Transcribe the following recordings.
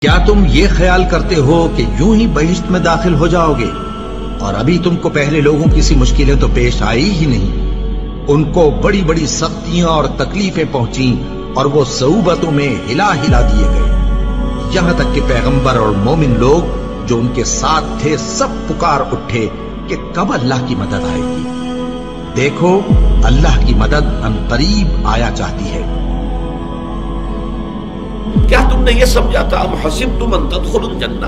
کیا تم یہ خیال کرتے ہو کہ یوں ہی بہشت میں داخل ہو جاؤ گے اور ابھی تم کو پہلے لوگوں کی سی مشکلیں تو پیش آئی ہی نہیں؟ ان کو بڑی بڑی سختیاں اور تکلیفیں پہنچیں اور وہ صعوبتوں میں ہلا ہلا دیے گئے، یہاں تک کہ پیغمبر اور مومن لوگ جو ان کے ساتھ تھے سب پکار اٹھے کہ کب اللہ کی مدد آئے گی۔ دیکھو اللہ کی مدد عنقریب آیا چاہتی ہے۔ کیا تم نے یہ سمجھا تھا ام حسبتم ان تدخلوا الجنہ،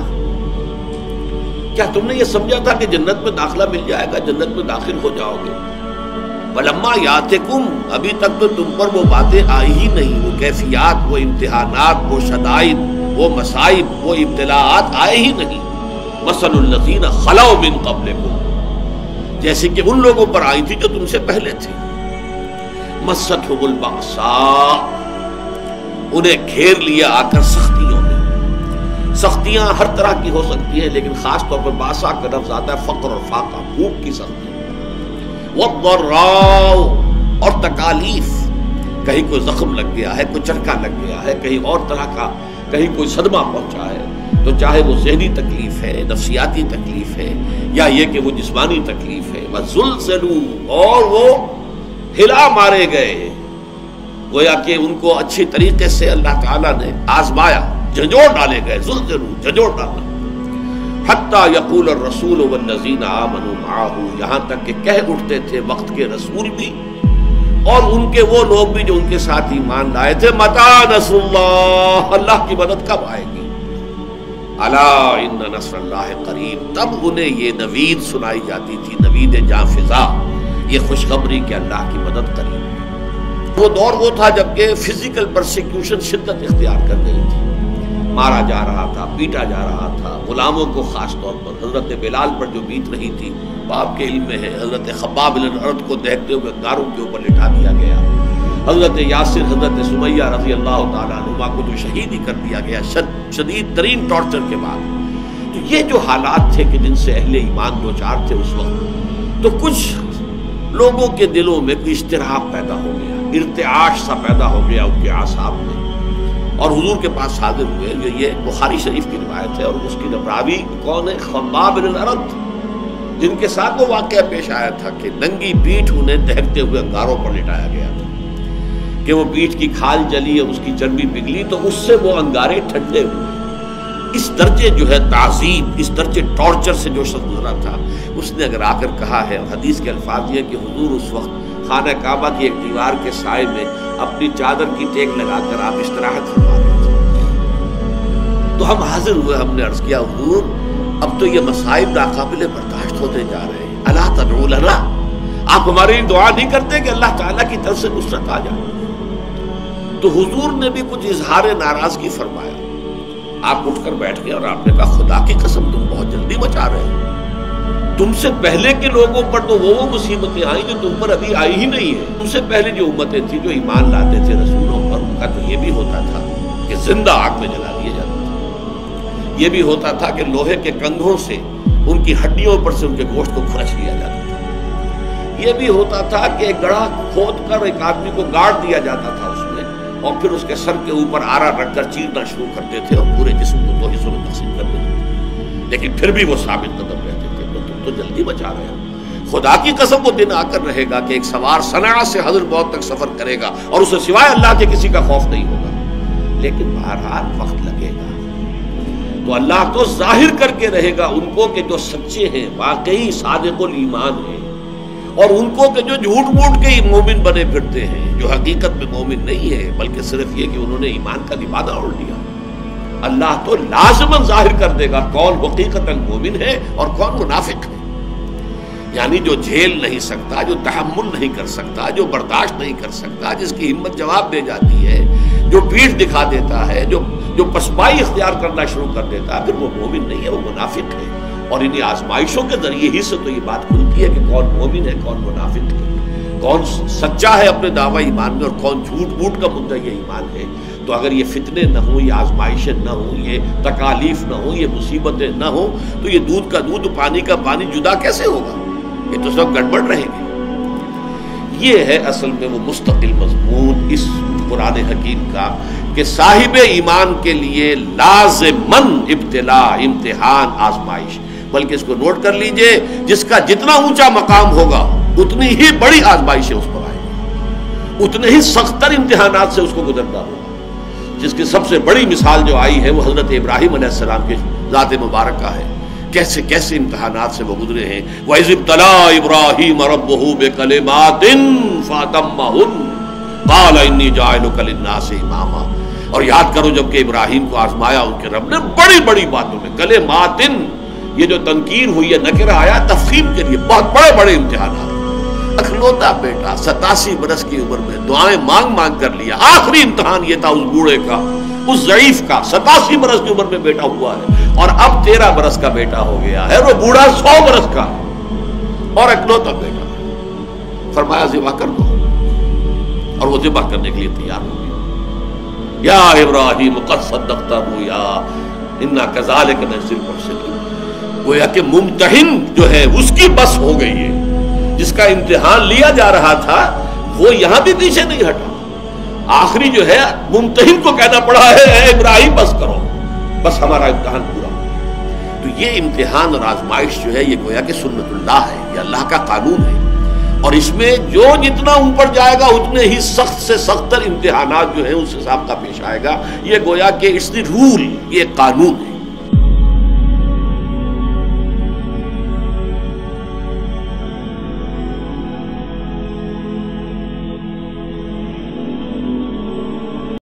کیا تم نے یہ سمجھا تھا کہ جنت میں داخلہ مل جائے گا، جنت میں داخل ہو جاؤ گے؟ ولما یاتکم، ابھی تک تو تم پر وہ باتیں آئی ہی نہیں، وہ کیفیات، وہ امتحانات، وہ شدائد، وہ مصائب، وہ ابتلاءات آئے ہی نہیں۔ مثل الذین خلوا من قبلکم، جیسے کہ ان لوگوں پر آئی تھی جو تم سے پہلے تھے۔ مستھم البأساء، انہیں گھیر لیا آ کر سختیوں نے۔ سختیاں ہر طرح کی ہو سکتی ہیں، لیکن خاص طور پر باسا کا لفظ آتا ہے فقر اور فاقہ، بھوک کی سختی۔ والضراء، اور تکالیف، کہیں کوئی زخم لگ گیا ہے، کوئی چرکا لگ گیا ہے، کہیں اور طرح کا، کہیں کوئی صدمہ پہنچا ہے، تو چاہے وہ ذہنی تکلیف ہے، نفسیاتی تکلیف ہے، یا یہ کہ وہ جسمانی تکلیف ہے۔ وزلزلوا، اور وہ ہلا مارے گئے، گویا کہ ان کو اچھی طریقے سے اللہ تعالیٰ نے آزمایا، جھنجھوڑ ڈالے گئے، زلزلوا، جھنجھوڑ ڈالنا۔ حتیٰ یقول الرسول والذین آمنوا معہ، یہاں تک کہ کہہ اٹھتے تھے وقت کے رسول بھی اور ان کے وہ لوگ بھی جو ان کے ساتھ ایمان لائے تھے، متی نصر اللہ، اللہ کی مدد کب آئے گی؟ الا ان نصر اللہ قریب، تب انہیں یہ نوید سنائی جاتی تھی، نوید جاں فضا، یہ خوشخبری کہ اللہ کی مدد قریب ہے۔ وہ دور وہ تھا جبکہ فزیکل پرسیکیوشن شدت اختیار کر گئی تھی، مارا جا رہا تھا، پیٹا جا رہا تھا، غلاموں کو خاص طور پر حضرت بلال پر جو بیت رہی تھی وہ آپ کے علم میں ہے، حضرت خباب بن الارت کو دیکھتے ہوئے گاروں کے اوپر لٹا دیا گیا، حضرت یاسر، حضرت سمیہ رضی اللہ تعالیٰ عنہما کو جو شہید ہی کر دیا گیا شدید ترین ٹارچر کے بعد۔ تو یہ جو حالات تھے کہ جن سے اہل ایمان دو چار تھے اس وقت، تو کچھ لوگوں کے دلوں میں کوئی اشتراک پیدا ہو گیا، ارتعاش سا پیدا ہو گیا ان کے اعصاب میں، اور حضور کے پاس حاضر ہوئے۔ یہ بخاری شریف کی روایت ہے، اور اس کی راوی کون ہے؟ خباب بن الارت، جن کے ساتھ وہ واقعہ پیش آیا تھا کہ ننگی پیٹھ انہیں دہکتے ہوئے انگاروں پر لٹایا گیا تھا کہ وہ پیٹھ کی کھال جلی اور اس کی چربی پگھلی تو اس سے وہ انگارے ٹھنڈے ہوئے۔ اس درجے جو ہے تعذیب، اس درجے ٹارچر سے جو شخص گزرا تھا، اس نے اگر آ کر کہا ہے، حدیث کے الفاظ یہ کہ حضور اس وقت خانہ کعبہ کی ایک دیوار کے سائے میں اپنی چادر کی ٹیک لگا کر آپ استراحت فرما رہے تھے، تو ہم حاضر ہوئے، ہم نے عرض کیا حضور اب تو یہ مصائب ناقابل برداشت ہوتے جا رہے ہیں، الا تدعو لنا، آپ ہماری دعا نہیں کرتے کہ اللہ تعالیٰ کی طرف سے نصرت آ جائے؟ تو حضور نے بھی کچھ اظہار ناراضگی فرمایا، آپ اٹھ کر بیٹھ گئے اور آپ نے کہا خدا کی قسم تم بہت جلدی مچا رہے ہو، تم سے پہلے کے لوگوں پر تو وہ مصیبتیں آئیں جو تم پر ابھی آئی ہی نہیں ہے۔ تم سے پہلے جو امتیں تھیں جو ایمان لاتے تھے رسولوں پر، ان کا تو یہ بھی ہوتا تھا کہ زندہ آگ میں جلا دیا جاتا تھا، یہ بھی ہوتا تھا کہ لوہے کے کنگھوں سے ان کی ہڈیوں پر سے ان کے گوشت کو کھرچ لیا جاتا تھا، یہ بھی ہوتا تھا کہ ایک گڑھا کھود کر ایک آدمی کو گاڑ دیا جاتا تھا اس میں، اور پھر اس کے سر کے اوپر آرا رکھ کر چیرنا شروع کرتے تھے اور پورے جسم کو دو حصوں میں تقسیم کر دیتے تھے، لیکن پھر بھی وہ ثابت قدم رہتے تھے، تو جلدی بچا رہے ہیں۔ خدا کی قسم وہ دن آ کر رہے گا کہ ایک سوار صنعاء سے حضر موت تک سفر کرے گا اور اسے سوائے اللہ کے کسی کا خوف نہیں ہوگا، لیکن بہرحال وقت لگے گا، تو اللہ تو ظاہر کر کے رہے گا ان کو کہ جو سچے ہیں، واقعی صادق الایمان ہیں، اور ان کو کہ جو جھوٹ موٹ کے ہی مومن بنے پھرتے ہیں، جو حقیقت میں مومن نہیں ہے بلکہ صرف یہ کہ انہوں نے ایمان کا لبادہ اوڑھ لیا۔ اللہ تو لازماً ظاہر کر دے گا کون حقیقتاً مومن ہے اور کون منافق ہے، یعنی جو جھیل نہیں سکتا، جو تحمل نہیں کر سکتا، جو برداشت نہیں کر سکتا، جس کی ہمت جواب دے جاتی ہے، جو پیٹھ دکھا دیتا ہے، جو پسپائی اختیار کرنا شروع کر دیتا ہے، پھر وہ مومن نہیں ہے، وہ منافق ہے۔ اور انہیں آزمائشوں کے ذریعے ہی سے تو یہ بات کھلتی ہے کہ کون مومن ہے، کون منافق ہے، کون سچا ہے اپنے دعوی ایمان میں اور کون جھوٹ موٹ کا مدعی ایمان ہے۔ تو اگر یہ فتنے نہ ہوں، یہ آزمائشیں نہ ہوں، یہ تکالیف نہ ہوں، یہ مصیبتیں نہ ہوں، تو یہ دودھ کا دودھ پانی کا پانی جدا کیسے ہوگا؟ یہ تو سب گڑبڑ رہے گی۔ یہ ہے اصل میں وہ مستقل مضمون اس قرآن حکیم کا کہ صاحب ایمان کے لیے لازماً ابتلا، امتحان، آزمائش، بلکہ اس کو نوٹ کر لیجئے، جس کا جتنا اونچا مقام ہوگا اتنی ہی بڑی آزمائشیں اس پر آئیں گی، اتنے ہی سختر امتحانات سے اس کو گزرنا ہوگا۔ جس کی سب سے بڑی مثال جو آئی ہے وہ حضرت ابراہیم علیہ السلام کی ذات مبارکہ ہے، کیسے کیسے امتحانات سے وہ گزرے ہیں۔ وَإِذِ ابْتَلَىٰ إِبْرَاهِيمَ رَبُّهُ بِكَلِمَاتٍ فَأَتَمَّهُنَّ قَالَ إِنِّي جَاعِلُكَ لِلنَّاسِ إِمَامًا، اور یاد کرو جب کہ ابراہیم کو آزمایا ان کے رب نے بڑی بڑی باتوں میں، کلماتن، یہ جو تنکیر ہوئی ہے، نکرہ آیا تفخیم کے لیے، بہت بڑے بڑے امتحانات۔ اکلوتا بیٹا 87 برس کی عمر میں دعائیں مانگ مانگ کر لیا، آخری امتحان یہ تھا اس بوڑھے کا، اس ضعیف کا، 87 برس کی عمر میں بیٹا ہوا ہے، اور اب 13 برس کا بیٹا ہو گیا ہے، وہ بوڑھا 100 برس کا اور اکلوتا بیٹا۔ فرمایا ذبح کر دو، اور وہ ذبح کرنے کے لیے تیار ہو گیا۔ یا ابراہیم قد صدقت الرؤیا انا کذالک نجزی المحسنین، گویا کہ ممتحن جو ہے اس کی بس ہو گئی ہے، جس کا امتحان لیا جا رہا تھا وہ یہاں بھی پیچھے نہیں ہٹا، آخری جو ہے ممتحن کو کہنا پڑا ہے اے ابراہیم بس کرو، بس ہمارا امتحان پورا ہو۔ تو یہ امتحان اور آزمائش جو ہے یہ گویا کہ سنت اللہ ہے، یہ اللہ کا قانون ہے، اور اس میں جو جتنا اوپر جائے گا اتنے ہی سخت سے سختر امتحانات جو ہیں اس حساب کا پیش آئے گا۔ یہ گویا کہ اٹس دی رول، یہ قانون ہے۔